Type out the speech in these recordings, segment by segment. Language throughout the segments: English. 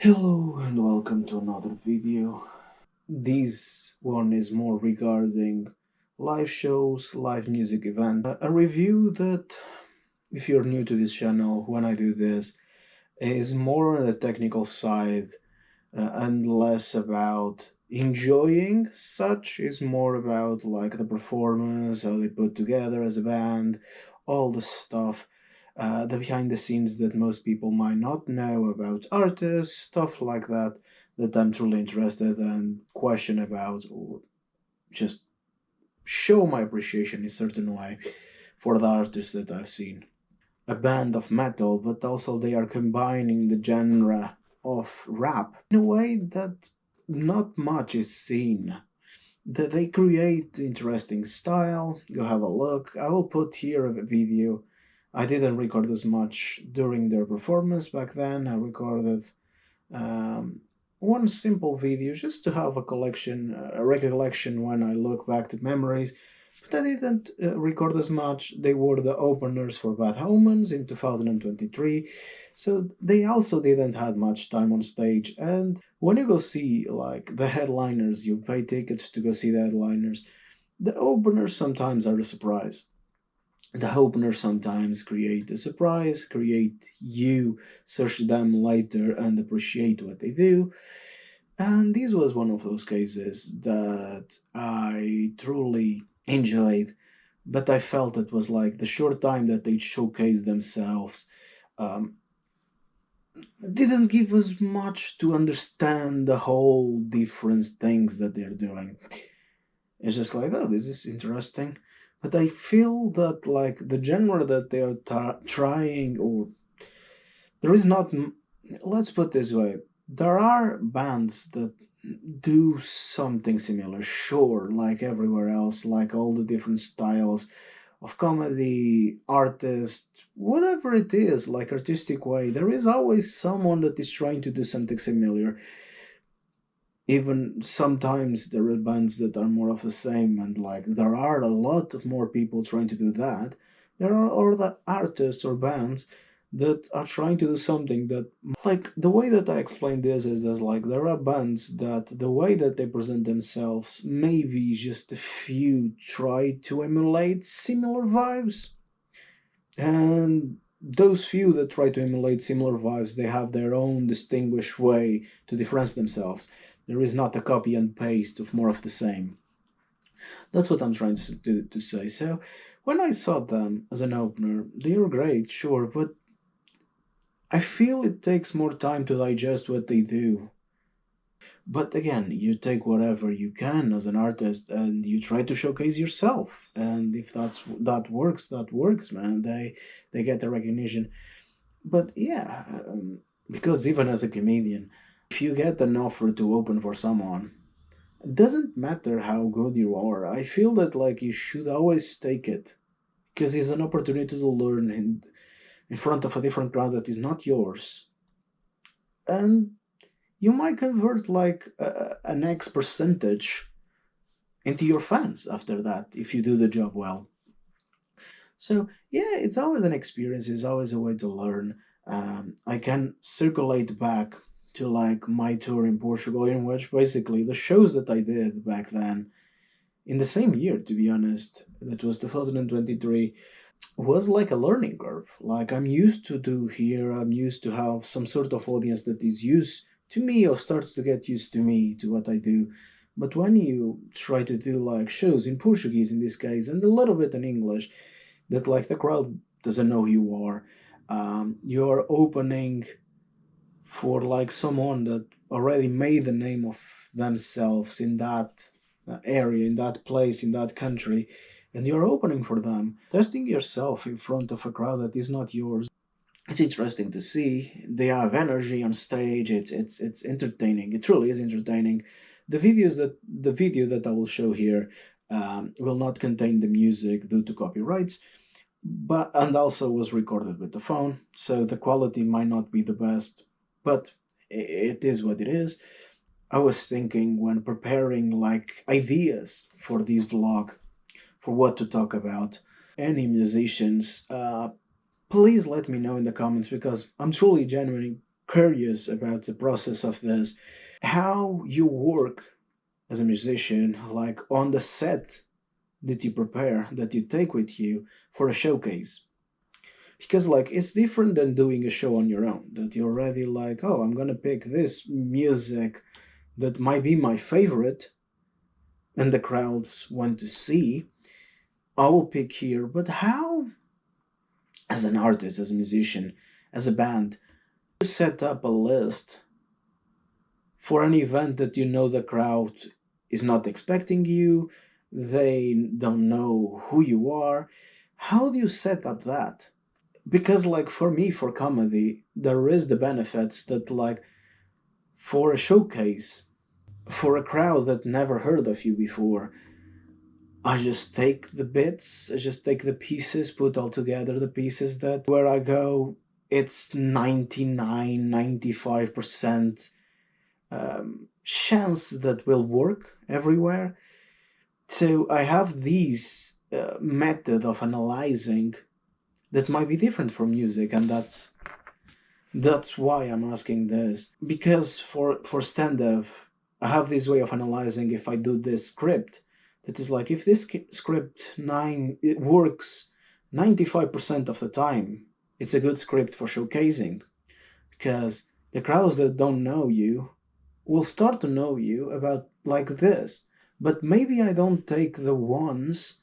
Hello and welcome to another video. This one is more regarding live shows, live music event. A review that, if you're new to this channel, when I do this, is more on the technical side and less about enjoying such, is more about like the performance, how they put together as a band, all the stuff, the behind the scenes that most people might not know about artists, stuff like that, that I'm truly interested and question about, or just show my appreciation in a certain way for the artists that I've seen. A band of metal, but also they are combining the genre of rap in a way that not much is seen. That they create interesting style. Go have a look. I will put here a video. I didn't record as much during their performance back then. I recorded um, one simple video just to have a collection, a recollection when I look back to memories. But I didn't record as much. They were the openers for Bad Omens in 2023, so they also didn't have much time on stage. And when you go see like the headliners, you pay tickets to go see the headliners. The openers sometimes are a surprise. The openers sometimes create a surprise, create you search them later and appreciate what they do. And this was one of those cases that I truly enjoyed, but I felt it was like the short time that they showcased themselves um, didn't give us much to understand the whole different things that they're doing. It's just like, oh, this is interesting. But I feel that like the genre that they are trying, or there is not. Let's put this way: there are bands that do something similar, sure, like everywhere else, like all the different styles of comedy, artist, whatever it is, like artistic way. There is always someone that is trying to do something similar. Even sometimes there are bands that are more of the same, and like there are a lot of more people trying to do that. There are other artists or bands that are trying to do something that, like, the way that I explain this is that like there are bands that the way that they present themselves, maybe just a few try to emulate similar vibes, and those few that try to emulate similar vibes, they have their own distinguished way to differentiate themselves. There is not a copy and paste of more of the same. That's what I'm trying to say. So when I saw them as an opener, they were great, sure, but I feel it takes more time to digest what they do. But again, you take whatever you can as an artist and you try to showcase yourself. And if that works, man. They get the recognition. But yeah, because even as a comedian, if you get an offer to open for someone, it doesn't matter how good you are. I feel that like you should always take it because it's an opportunity to learn in front of a different crowd that is not yours, and you might convert like an X percentage into your fans after that if you do the job well. So yeah, it's always an experience. It's always a way to learn. I can circulate back to like my tour in Portugal, in which basically the shows that I did back then, in the same year, to be honest, that was 2023, was like a learning curve. Like I'm used to do here. I'm used to have some sort of audience that is used to me or starts to get used to me, to what I do. But when you try to do like shows in Portuguese in this case and a little bit in English, that like the crowd doesn't know who you are. You're opening for like someone that already made the name of themselves in that area, in that place, in that country, and you're opening for them. Testing yourself in front of a crowd that is not yours. It's interesting to see. They have energy on stage. It's entertaining. It truly is entertaining. The video that I will show here will not contain the music due to copyrights, but and also was recorded with the phone, so the quality might not be the best, but it is what it is. I was thinking when preparing like ideas for this vlog, for what to talk about. Any musicians, please let me know in the comments because I'm truly genuinely curious about the process of this, how you work as a musician, like on the set that you prepare, that you take with you for a showcase. Because like it's different than doing a show on your own, that you're already like, oh, I'm gonna pick this music that might be my favorite and the crowds want to see. I will pick here. But how, as an artist, as a musician, as a band, you set up a list for an event that you know the crowd is not expecting you, they don't know who you are? How do you set up that? Because like for me, for comedy, there is the benefits that like for a showcase, for a crowd that never heard of you before, I just take the bits, I just take the pieces, put all together the pieces that where I go, it's 99, 95% chance that will work everywhere. So I have these method of analyzing that might be different from music, and that's why I'm asking this. Because for stand-up, I have this way of analyzing if I do this script. That is like, if this script it works 95% of the time, it's a good script for showcasing. Because the crowds that don't know you will start to know you about like this. But maybe I don't take the ones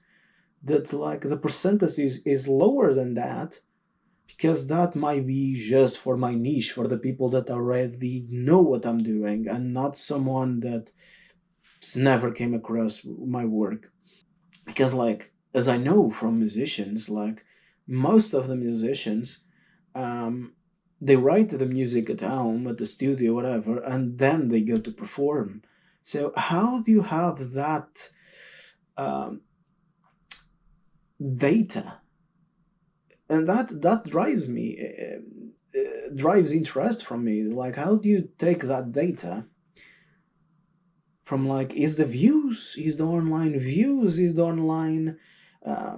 that like the percentage is lower than that, because that might be just for my niche, for the people that already know what I'm doing, and not someone that never came across my work. Because like, as I know from musicians, like most of the musicians, they write the music at home, at the studio, whatever, and then they go to perform. So how do you have that data? And that drives me, drives interest from me. Like, how do you take that data from like, is the views, is the online views, is the online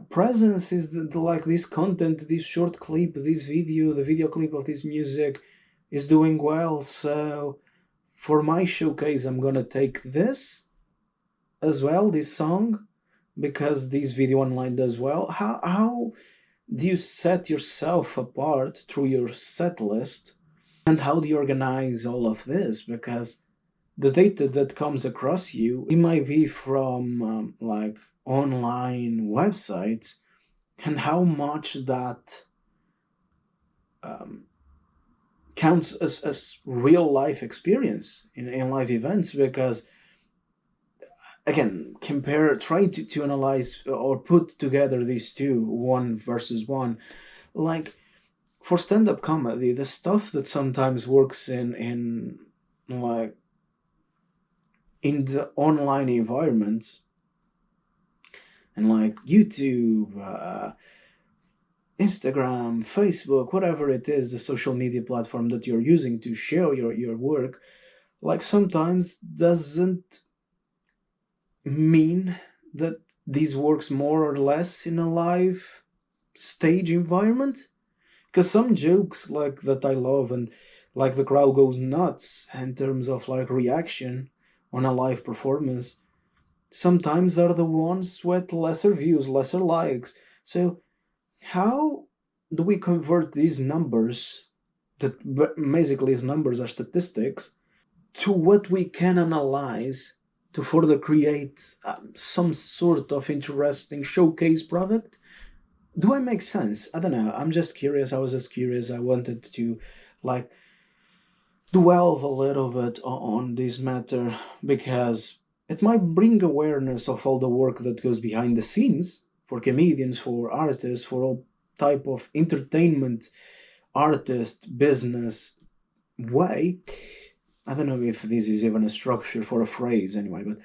presence, is the like this content, this short clip, this video, the video clip of this music is doing well. So for my showcase, I'm gonna take this as well, this song, because this video online does well. How do you set yourself apart through your set list, and how do you organize all of this? Because the data that comes across you, it might be from like online websites, and how much that counts as real life experience in live events. Because again, try to analyze or put together these two, one versus one. Like for stand-up comedy, the stuff that sometimes works in like in the online environments, and like YouTube, Instagram, Facebook, whatever it is, the social media platform that you're using to share your work, like sometimes doesn't mean that this works more or less in a live stage environment. Because some jokes like that I love, and like the crowd goes nuts in terms of like reaction on a live performance, sometimes are the ones with lesser views, lesser likes. So how do we convert these numbers, that basically these numbers are statistics, to what we can analyze to further create some sort of interesting showcase product? Do I make sense? I don't know. I'm just curious. I was just curious. I wanted to like delve a little bit on this matter, because it might bring awareness of all the work that goes behind the scenes for comedians, for artists, for all type of entertainment, artist, business way. I don't know if this is even a structure for a phrase anyway, but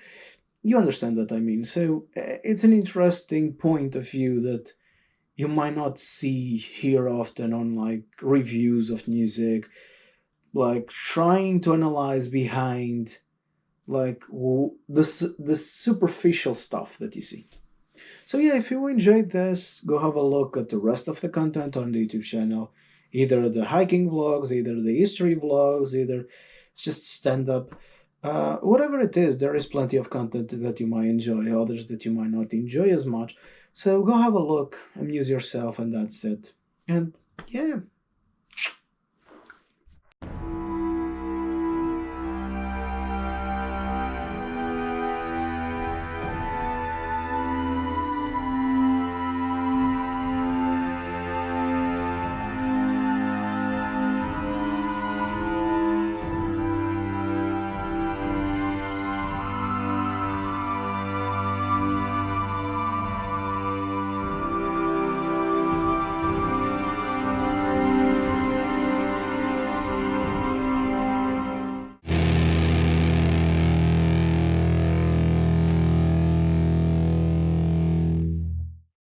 you understand what I mean. So it's an interesting point of view that you might not see here often on like reviews of music, like trying to analyze behind like the superficial stuff that you see. So yeah, if you enjoyed this, go have a look at the rest of the content on the YouTube channel. either the hiking vlogs, either the history vlogs, either it's just stand up. Whatever it is, there is plenty of content that you might enjoy, others that you might not enjoy as much. So go have a look, amuse yourself, and that's it. And yeah,